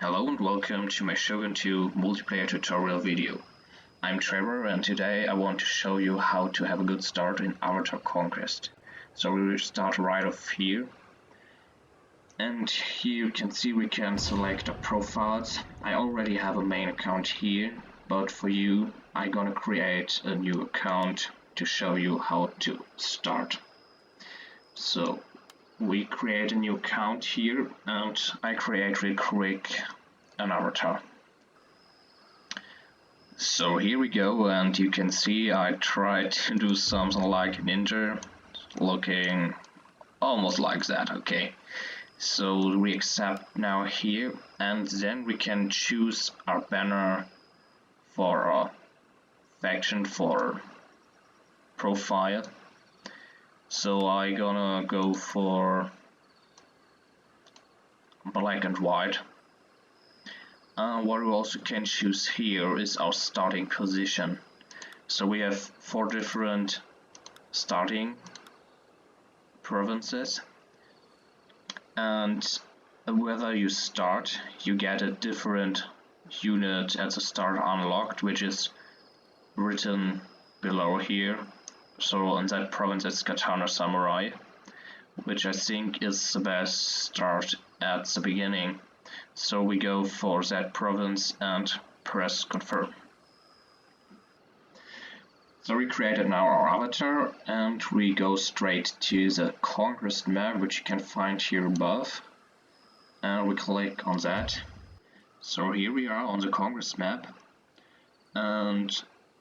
Hello and welcome to my Shogun2 multiplayer tutorial video. I'm Trevor and today I want to show you how to have a good start in Avatar Conquest. So we will start right off here. And here you can see we can select our profiles. I already have a main account here, but for you I'm gonna create a new account to show you how to start. So we create a new account here and I create real quick an avatar. So here we go, and you can see I tried to do something like ninja, looking almost like that, okay. So we accept now here, and then we can choose our banner for a faction for profile. So I gonna go for black and white. What we also can choose here is our starting position. So we have 4 different starting provinces, and whether you start, you get a different unit at the start unlocked, which is written below here. So in that province it's Katana Samurai, which I think is the best start at the beginning. So we go for that province and press confirm. So we created now our avatar and we go straight to the Conquest Map, which you can find here above, and we click on that. So here we are on the Conquest Map, and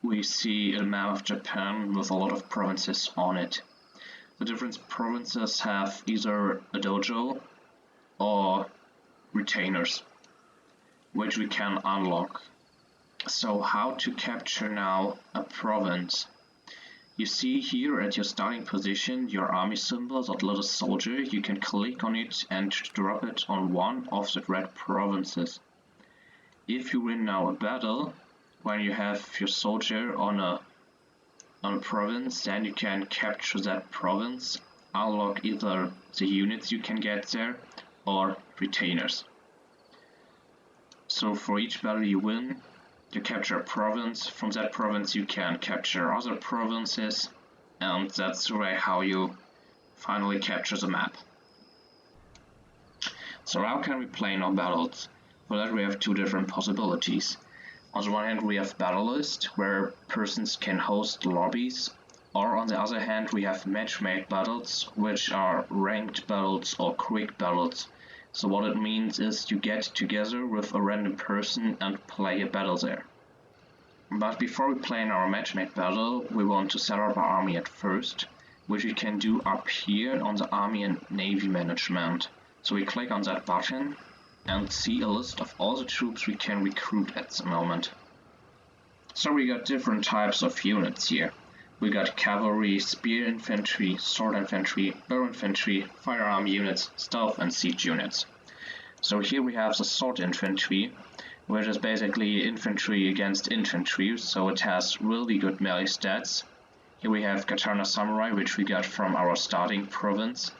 we see a map of Japan with a lot of provinces on it. The different provinces have either a dojo or retainers, which we can unlock. So how to capture now a province? You see here at your starting position your army symbol, that little soldier. You can click on it and drop it on one of the red provinces. If you win now a battle, when you have your soldier on a province, then you can capture that province, unlock either the units you can get there or retainers. So for each battle you win, you capture a province. From that province you can capture other provinces, and that's the way how you finally capture the map. So how can we play now battles? For that we have 2 different possibilities. On the one hand we have battle list, where persons can host lobbies, or on the other hand we have match-made battles, which are ranked battles or quick battles. So what it means is you get together with a random person and play a battle there. But before we play in our match-made battle, we want to set up our army at first, which we can do up here on the Army and Navy Management. So we click on that button and see a list of all the troops we can recruit at the moment. So we got different types of units here. We got cavalry, spear infantry, sword infantry, bow infantry, firearm units, stealth and siege units. So here we have the sword infantry, which is basically infantry against infantry, so it has really good melee stats. Here we have Katana Samurai, which we got from our starting province.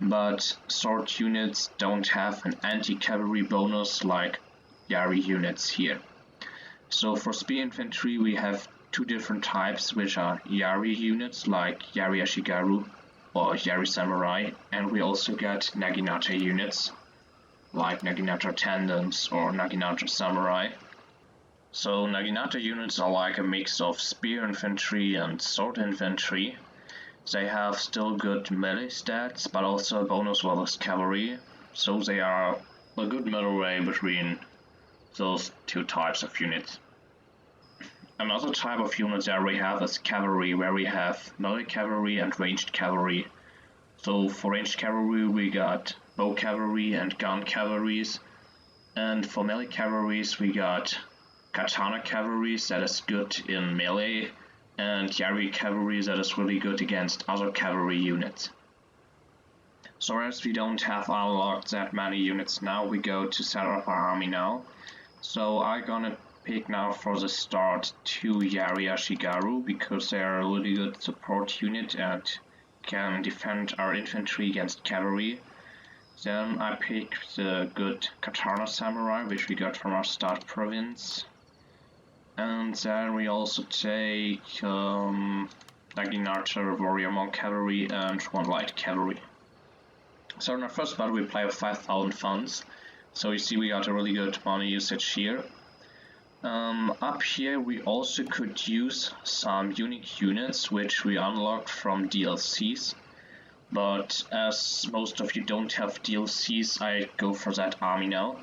But sword units don't have an anti-cavalry bonus like Yari units here. So for spear infantry we have 2 different types, which are Yari units like Yari Ashigaru or Yari Samurai, and we also got Naginata units like Naginata Attendants or Naginata Samurai. So Naginata units are like a mix of spear infantry and sword infantry. They have still good melee stats, but also a bonus with cavalry, so they are a good middle way between those 2 types of units. Another type of unit that we have is cavalry, where we have melee cavalry and ranged cavalry. So for ranged cavalry we got bow cavalry and gun cavalries, and for melee cavalries we got katana cavalries that is good in melee, and Yari cavalry that is really good against other cavalry units. So as we don't have unlocked that many units now, we go to set up our army now. So I'm gonna pick now for the start 2 Yari Ashigaru, because they are a really good support unit and can defend our infantry against cavalry. Then I picked the good Katana Samurai, which we got from our start province. And then we also take Naginata Warrior Monk Cavalry and 1 Light Cavalry. So in our first battle we play with 5,000 funds. So you see we got a really good money usage here. Up here we also could use some unique units which we unlocked from DLCs. But as most of you don't have DLCs, I go for that army now.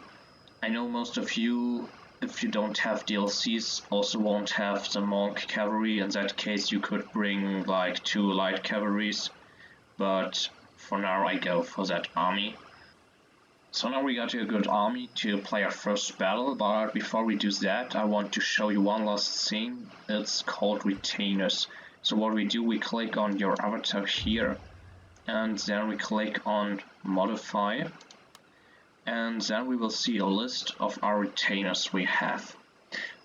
I know most of you, if you don't have DLCs, also won't have the Monk Cavalry. In that case you could bring like 2 Light Cavalries, but for now I go for that army. So now we got a good army to play our first battle, but before we do that I want to show you one last thing. It's called retainers. So what we do, we click on your avatar here, and then we click on modify, and then we will see a list of our retainers we have.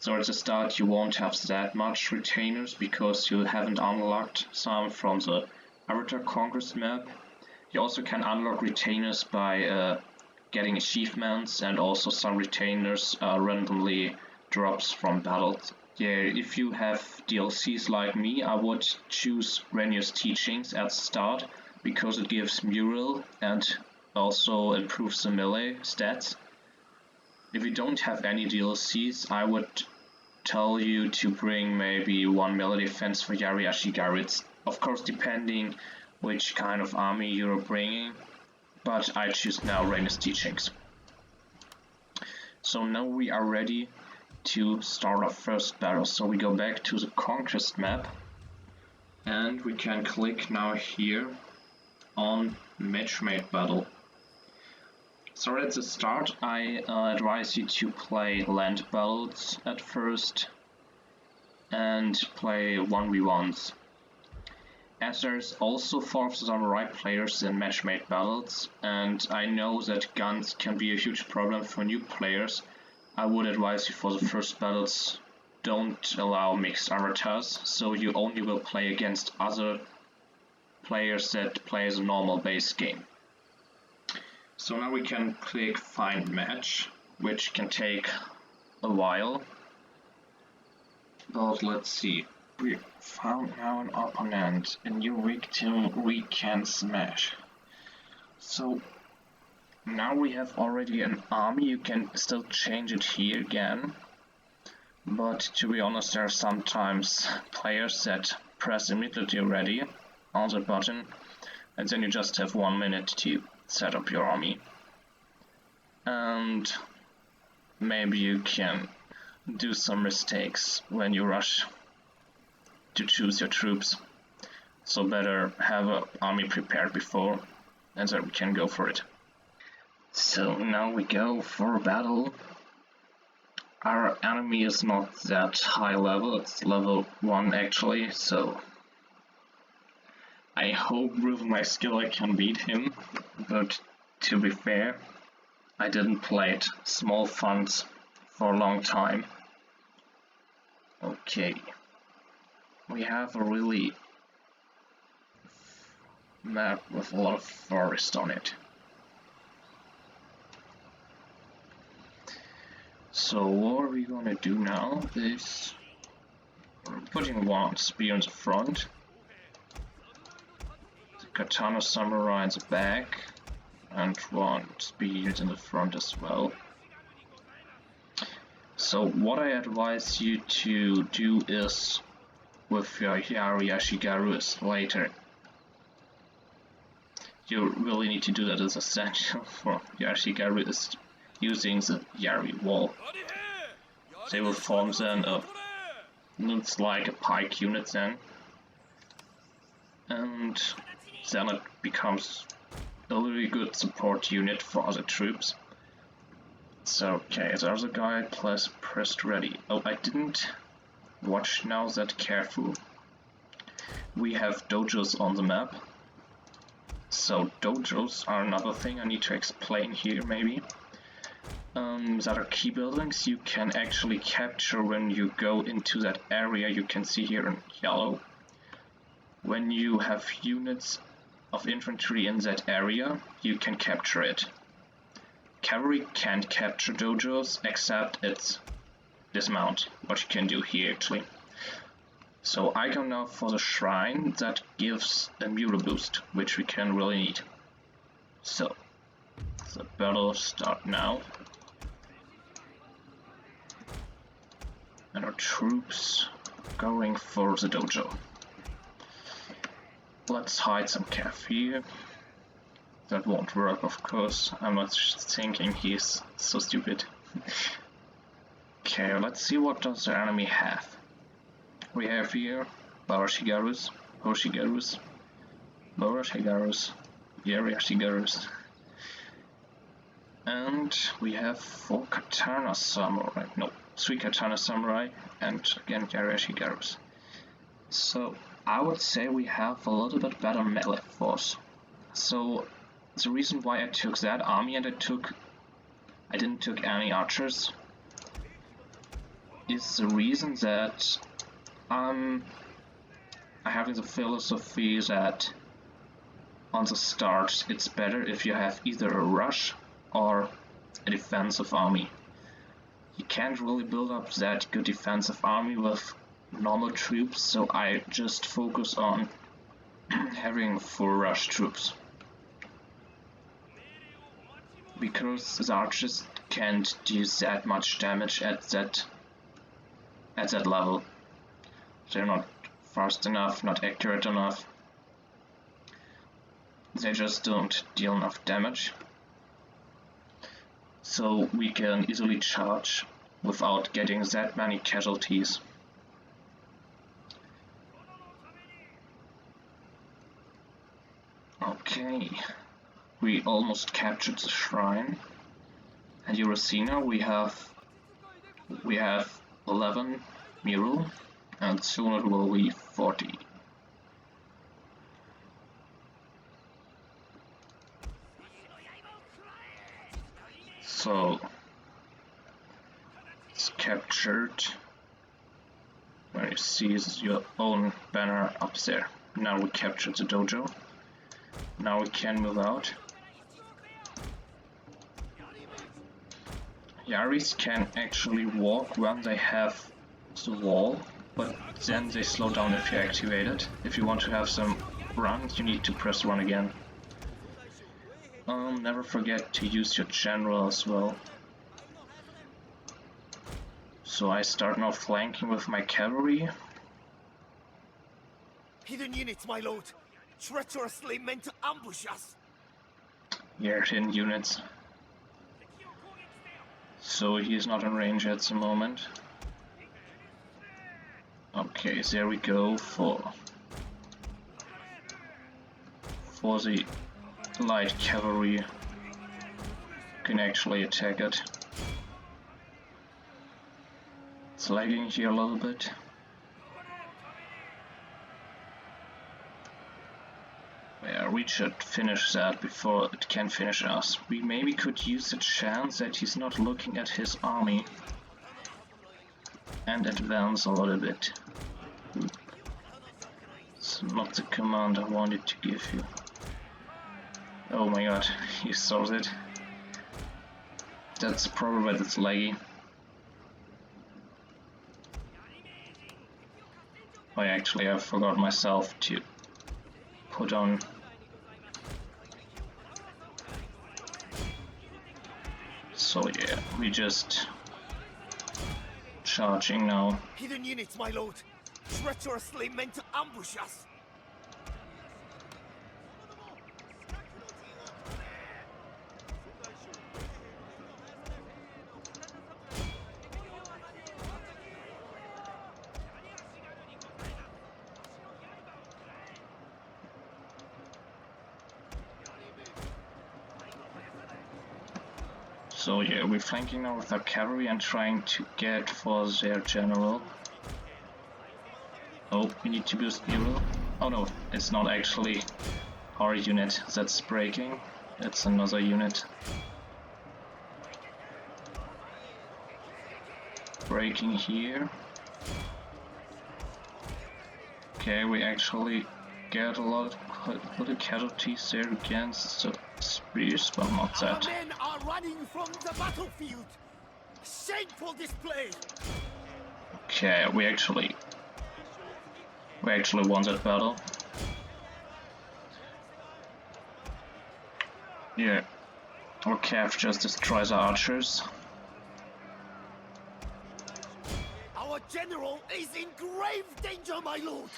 So at the start you won't have that much retainers because you haven't unlocked some from the Avatar Conquest Map. You also can unlock retainers by getting achievements, and also some retainers randomly drops from battles. Yeah, if you have DLCs like me, I would choose Renier's Teachings at the start because it gives mural and also improves the melee stats. If you don't have any DLCs, I would tell you to bring maybe 1 melee defense for Yari Ashigaru. It's of course depending which kind of army you're bringing, but I choose now Renier's Teachings. So now we are ready to start our first battle. So we go back to the Conquest Map, and we can click now here on Matchmade Battle. So at the start I advise you to play land battles at first and play 1v1s. As there's also 4 samurai players in matchmade battles, and I know that guns can be a huge problem for new players, I would advise you for the first battles don't allow mixed avatars, so you only will play against other players that play the normal base game. So now we can click find match, which can take a while, but let's see. We found now an opponent, a new victim we can smash. So now we have already an army. You can still change it here again, but to be honest there are sometimes players that press immediately ready on the button, and then you just have 1 minute to set up your army, and maybe you can do some mistakes when you rush to choose your troops, so better have an army prepared before, and then we can go for it. So now we go for a battle. Our enemy is not that high level, it's level 1 actually, so I hope with my skill I can beat him, but to be fair, I didn't play it small funds for a long time. Okay, we have a really map with a lot of forest on it. So what are we gonna do now is we're putting 1 spear in the front, the Katana Samurai in the back, and 1 spear in the front as well. So what I advise you to do is with your Yari Ashigaru is later. You really need to do that as essential for Yashigaru is using the Yari wall. They will form then looks like a pike unit then, and then it becomes a really good support unit for other troops. So okay, there's a guy pressed ready. Oh, I didn't watch now that careful. We have dojos on the map. So dojos are another thing I need to explain here maybe. That are key buildings you can actually capture when you go into that area you can see here in yellow. When you have units of infantry in that area, you can capture it. Cavalry can't capture dojos except it's dismount, what you can do here actually. So I go now for the shrine that gives a mural boost, which we can really need. So the battle start now. And our troops going for the dojo. Let's hide some cav here. That won't work, of course. I'm not thinking he's so stupid. Okay, let's see what does the enemy have. We have here Barashigarus, Hoshigarus, Barashigarus, Yariashigarus. And we have 4 Katana Samurai, no, 3 Katana Samurai, and again Yariashigarus. So I would say we have a little bit better melee force. So the reason why I took that army and I didn't took any archers is the reason that I have the philosophy that on the start it's better if you have either a rush or a defensive army. You can't really build up that good defensive army with normal troops, so I just focus on having full rush troops. Because the archers can't do that much damage at that level. They're not fast enough, not accurate enough. They just don't deal enough damage. So we can easily charge without getting that many casualties. Okay, we almost captured the shrine. And you will see now we have 11 mural, and soon it will be 40. So it's captured. Where you see your own banner up there. Now we captured the dojo. Now we can move out. Yaris can actually walk when they have the wall, but then they slow down if you activate it. If you want to have some run, you need to press run again. Never forget to use your general as well. So I start now flanking with my cavalry. Hidden units, my lord! Treacherously meant to ambush us! Yeah, hidden units. So he's not in range at the moment. Okay, there we go for the light cavalry. Can actually attack it. It's lagging here a little bit. Yeah, we should finish that before it can finish us. We maybe could use the chance that he's not looking at his army and advance a little bit. It's not the command I wanted to give you. Oh my god, he saw it. That's probably why it's laggy. I forgot myself to put on. So yeah, we just charging now. Hidden units, my lord! Treacherously meant to ambush us! So yeah, we're flanking now with our cavalry and trying to get for their general. Oh, we need to boost mural. Oh no, it's not actually our unit that's breaking, it's another unit. Breaking here. Okay, we actually get a lot put the casualties there against the spears, but not Our that. men are running from the battlefield. Shameful display. Okay, we actually won that battle. Yeah, our cav just destroys our archers. Our general is in grave danger, my lord.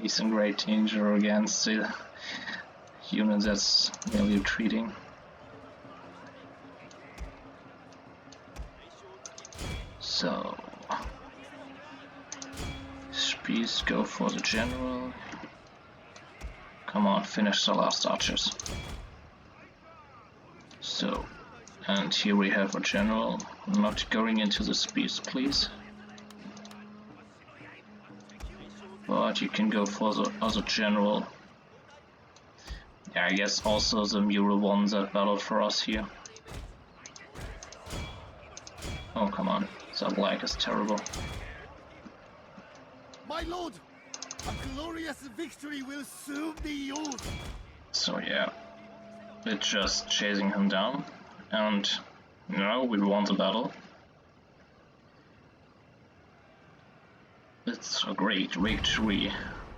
He's in great danger against the unit that's nearly retreating. So, spears go for the general. Come on, finish the last archers. So, and here we have a general. Not going into the spears, please. But you can go for the other general. Yeah, I guess also the mural won that battle for us here. Oh, come on. That lag is terrible. My lord, a glorious victory will soon be yours. So yeah, it's just chasing him down, and now we won the battle. It's a great victory,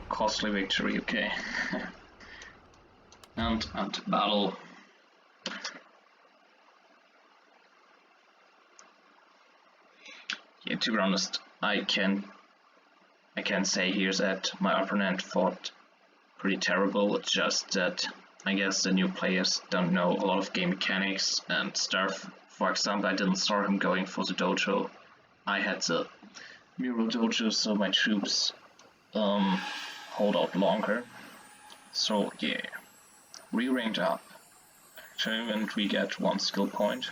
costly victory, okay. and battle. Yeah, to be honest, I can say here that my opponent fought pretty terrible. It's just that I guess the new players don't know a lot of game mechanics and stuff. For example, I didn't start him going for the dojo. I had the mural dojo, so my troops hold out longer. So yeah, we ranked up actually, and we get 1 skill point.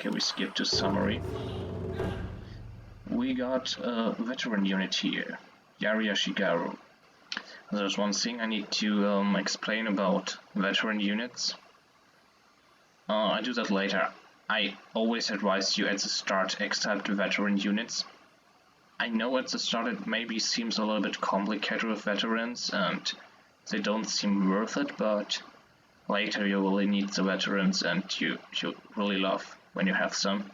Okay, we skip to summary. We got a veteran unit here, Yari Ashigaru. There's one thing I need to explain about veteran units. I do that later. I always advise you at the start accept veteran units. I know at the start it maybe seems a little bit complicated with veterans and they don't seem worth it, but later you really need the veterans and you really love when you have some.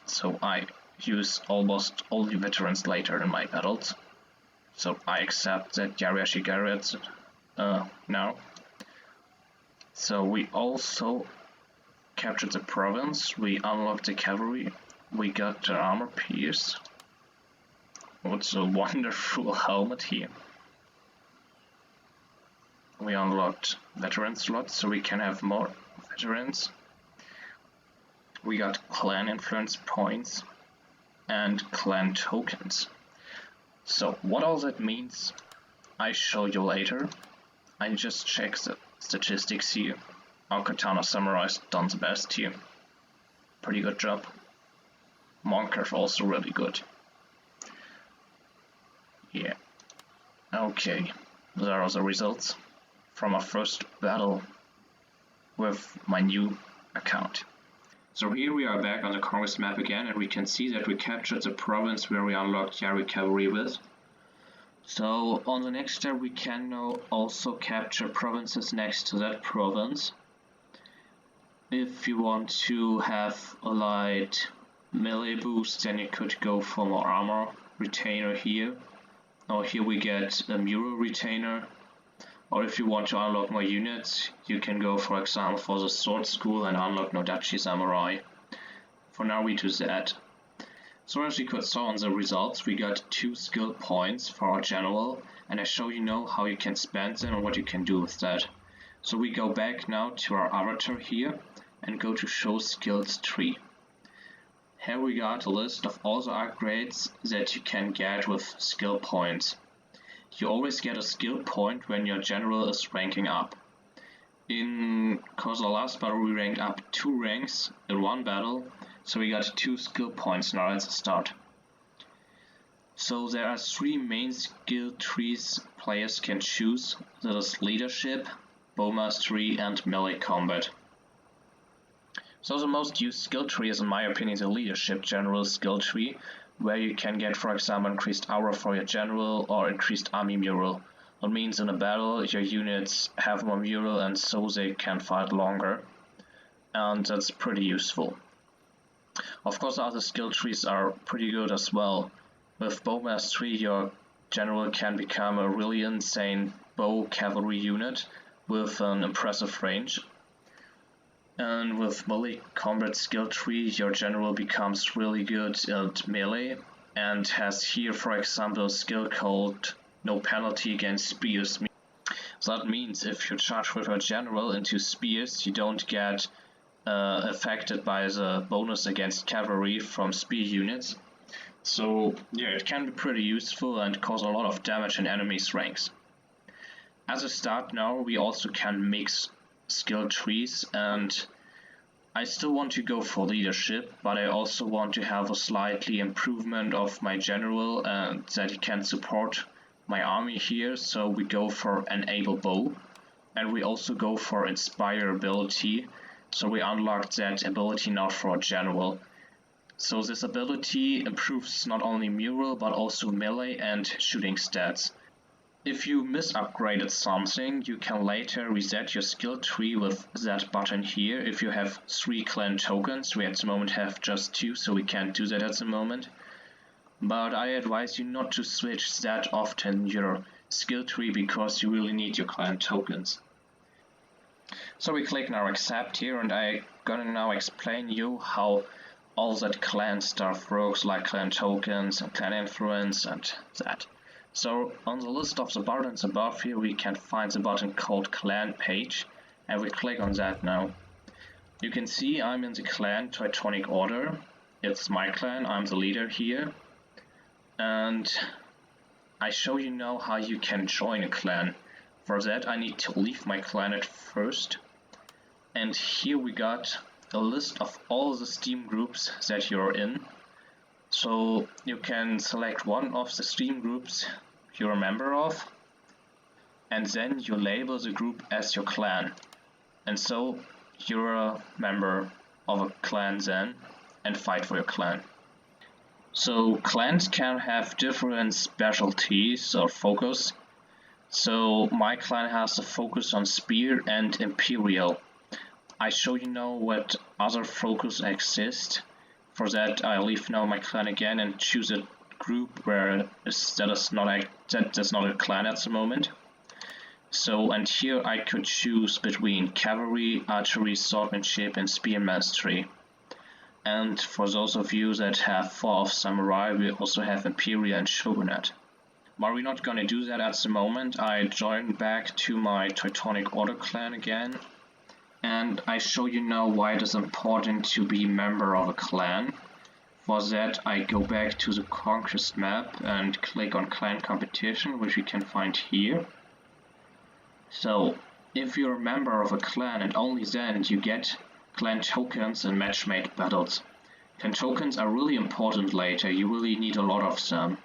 So I use almost all the veterans later in my battles. So I accept that Yari Ashigaru now. So we also captured the province, we unlocked the cavalry, we got the armor piece. What's a wonderful helmet here. We unlocked veteran slots so we can have more veterans. We got clan influence points and clan tokens. So what all that means, I show you later. I just check the statistics here. Our Katana Samurai's done the best here. Pretty good job. Monker's also really good. Yeah. Okay, there are the results from our first battle with my new account. So here we are back on the Conquest map again, and we can see that we captured the province where we unlocked Yari Cavalry with. So on the next step we can now also capture provinces next to that province. If you want to have a light melee boost, then you could go for more armor retainer here. Or here we get a mural retainer. Or if you want to unlock more units, you can go for example for the sword school and unlock Nodachi Samurai. For now we do that. So as you could saw on the results, we got 2 skill points for our general, and I show you now how you can spend them and what you can do with that. So we go back now to our avatar here and go to show skills tree. Here we got a list of all the upgrades that you can get with skill points. You always get a skill point when your general is ranking up. In the last battle we ranked up 2 ranks in one battle, so we got 2 skill points now at the start. So there are 3 main skill trees players can choose. That is leadership, bow mastery and melee combat. So the most used skill tree is in my opinion the leadership general skill tree, where you can get for example increased aura for your general or increased army mural. That means in a battle your units have more mural and so they can fight longer, and that's pretty useful. Of course other skill trees are pretty good as well. With bow mastery your general can become a really insane bow cavalry unit with an impressive range. And with melee combat skill tree your general becomes really good at melee and has here for example a skill called no penalty against spears. So that means if you charge with a general into spears you don't get affected by the bonus against cavalry from spear units. So yeah, it can be pretty useful and cause a lot of damage in enemies' ranks. As a start now we also can mix skill trees, and I still want to go for leadership, but I also want to have a slightly improvement of my general and that he can support my army here, so we go for enable bow, and we also go for inspire ability, so we unlock that ability now for a general. So this ability improves not only mural but also melee and shooting stats. If you mis-upgraded something, you can later reset your skill tree with that button here. If you have 3 clan tokens, we at the moment have just 2, so we can't do that at the moment. But I advise you not to switch that often your skill tree because you really need your clan tokens. So we click now accept here, and I'm gonna now explain you how all that clan stuff works, like clan tokens and clan influence and that. So on the list of the buttons above here we can find the button called clan page, and we click on that now. You can see I'm in the clan Teutonic order. It's my clan, I'm the leader here, and I show you now how you can join a clan. For that I need to leave my clan at first, and here we got a list of all the Steam groups that you're in. So you can select one of the Steam groups you're a member of, and then you label the group as your clan. And so you're a member of a clan then, and fight for your clan. So clans can have different specialties or focus. So my clan has a focus on spear and imperial. I show you now what other focus exist. For that I leave now my clan again and choose a group where that's not a clan at the moment. So, and here I could choose between cavalry, archery, swordsmanship and spear mastery. And for those of you that have 4 of samurai, we also have imperial and shogunate. But we're not gonna do that at the moment. I join back to my Teutonic Order clan again. And I show you now why it is important to be member of a clan. For that I go back to the Conquest Map and click on clan competition, which you can find here. So if you're a member of a clan, and only then you get clan tokens in matchmade battles. Clan tokens are really important later, you really need a lot of them.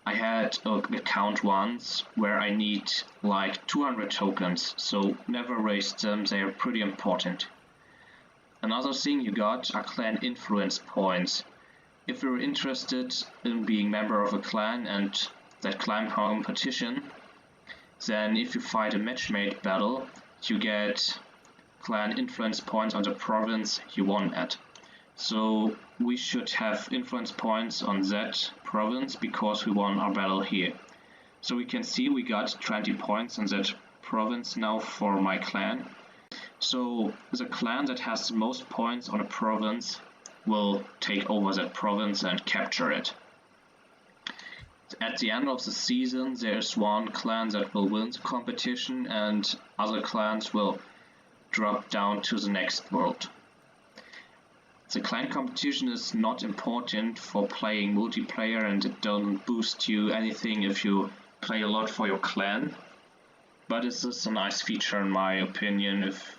I had an account once where I need like 200 tokens, so never waste them, they are pretty important. Another thing you got are clan influence points. If you're interested in being member of a clan and that clan competition, then if you fight a matchmade battle, you get clan influence points on the province you won at. So we should have influence points on that province because we won our battle here. So we can see we got 20 points on that province now for my clan. So the clan that has the most points on a province will take over that province and capture it. At the end of the season there's one clan that will win the competition and other clans will drop down to the next world. The clan competition is not important for playing multiplayer, and it doesn't boost you anything if you play a lot for your clan, but it's just a nice feature in my opinion if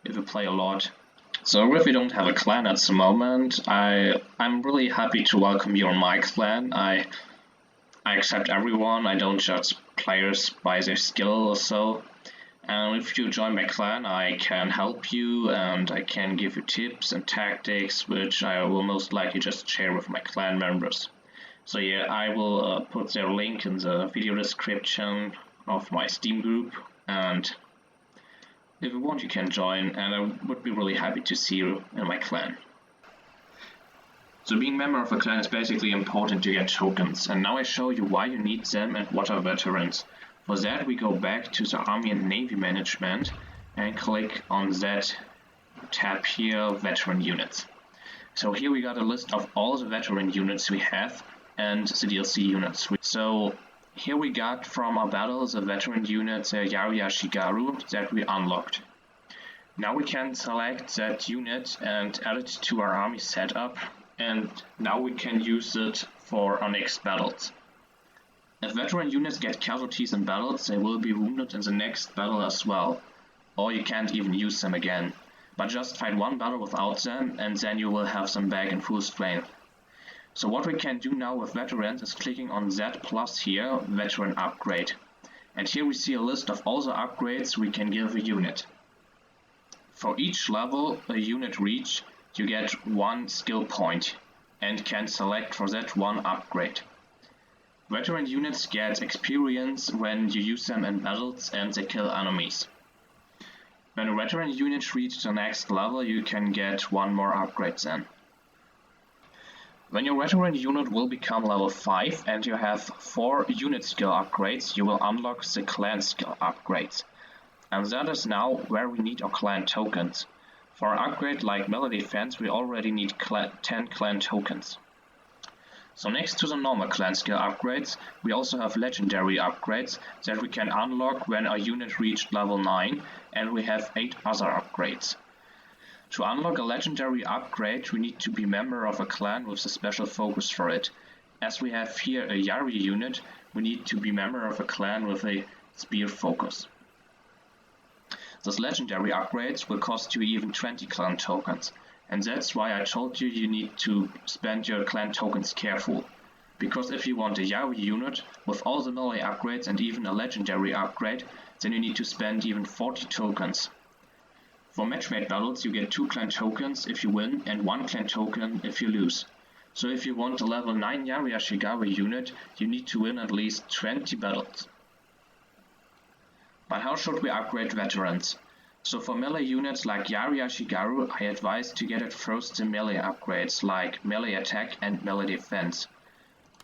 you play a lot. So if you don't have a clan at the moment, I'm really happy to welcome you on my clan. I accept everyone, I don't judge players by their skill or so. And if you join my clan, I can help you and I can give you tips and tactics, which I will most likely just share with my clan members. So yeah, I will put their link in the video description of my Steam group, and if you want you can join, and I would be really happy to see you in my clan. So being a member of a clan is basically important to get tokens, and now I show you why you need them and what are veterans. For that we go back to the Army and Navy Management and click on that tab here, Veteran Units. So here we got a list of all the veteran units we have and the DLC units. So here we got from our battle the veteran unit, the Yariya Shigaru, that we unlocked. Now we can select that unit and add it to our army setup, and now we can use it for our next battles. If veteran units get casualties in battles, they will be wounded in the next battle as well, or you can't even use them again. But just fight one battle without them and then you will have them back in full strength. So what we can do now with veterans is clicking on that plus here, veteran upgrade. And here we see a list of all the upgrades we can give a unit. For each level a unit reach, you get 1 skill point and can select for that one upgrade. Veteran units get experience when you use them in battles and they kill enemies. When a veteran unit reaches the next level, you can get 1 more upgrade then. When your veteran unit will become level 5 and you have 4 unit skill upgrades, you will unlock the clan skill upgrades. And that is now where we need our clan tokens. For an upgrade like melee defense, we already need 10 clan tokens. So next to the normal clan skill upgrades, we also have legendary upgrades that we can unlock when our unit reached level 9, and we have 8 other upgrades. To unlock a legendary upgrade, we need to be member of a clan with a special focus for it. As we have here a Yari unit, we need to be member of a clan with a spear focus. Those legendary upgrades will cost you even 20 clan tokens. And that's why I told you you need to spend your clan tokens careful. Because if you want a Yari unit with all the melee upgrades and even a legendary upgrade, then you need to spend even 40 tokens. For matchmade battles you get 2 clan tokens if you win and 1 clan token if you lose. So if you want a level 9 Yariya Shigaru unit, you need to win at least 20 battles. But how should we upgrade veterans? So for melee units like Yariya Shigaru, I advise to get at first the melee upgrades like melee attack and melee defense.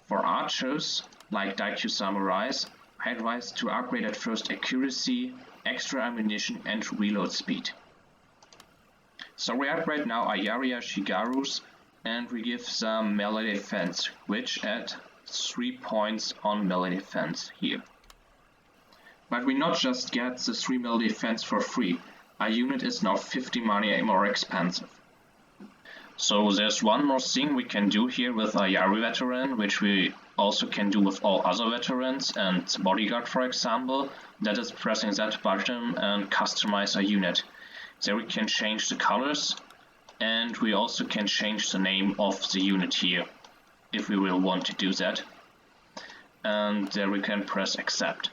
For archers like Daikyu Samurais, I advise to upgrade at first accuracy, extra ammunition and reload speed. So we upgrade now our Yariya Shigarus and we give some melee defense, which add 3 points on melee defense here. But we not just get the 3 melee defense for free. Our unit is now 50 money more expensive. So there's one more thing we can do here with our Yari veteran, which we also can do with all other veterans and bodyguard for example. That is pressing that button and customize our unit. There we can change the colors and we also can change the name of the unit here if we will want to do that. And there we can press accept.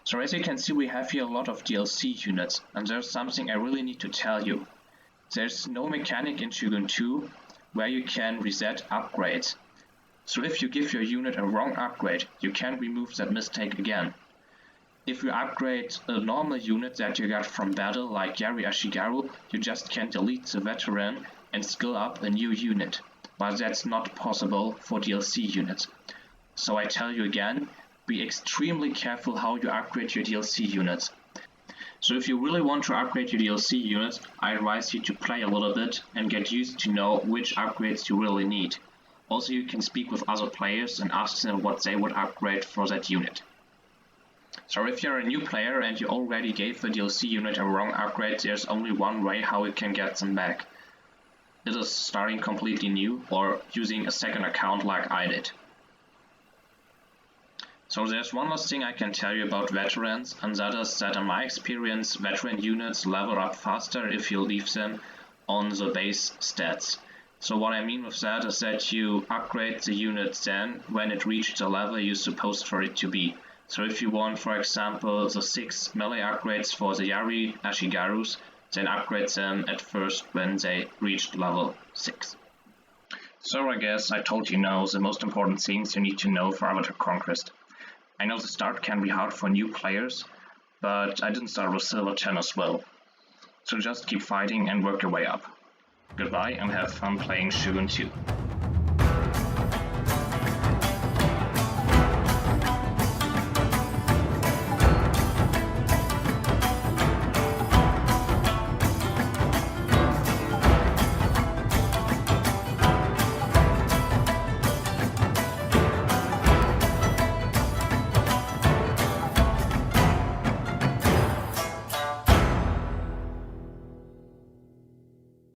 So as you can see we have here a lot of DLC units, and there's something I really need to tell you. There's no mechanic in Shogun2 where you can reset upgrades. So if you give your unit a wrong upgrade, you can remove that mistake again. If you upgrade a normal unit that you got from battle like Yariya Shigaru, you just can delete the veteran and skill up a new unit. But that's not possible for DLC units. So I tell you again, be extremely careful how you upgrade your DLC units. So if you really want to upgrade your DLC units, I advise you to play a little bit and get used to know which upgrades you really need. Also you can speak with other players and ask them what they would upgrade for that unit. So if you're a new player and you already gave the DLC unit a wrong upgrade, there's only one way how you can get them back. It is starting completely new or using a second account like I did. So there's one last thing I can tell you about veterans, and that is that in my experience veteran units level up faster if you leave them on the base stats. So what I mean with that is that you upgrade the unit then when it reaches the level you're supposed for it to be. So if you want for example the 6 melee upgrades for the Yari Ashigarus, then upgrade them at first when they reached level 6. So I guess I told you now the most important things you need to know for Avatar Conquest. I know the start can be hard for new players, but I didn't start with Silver 10 as well. So just keep fighting and work your way up. Goodbye and have fun playing Shogun 2.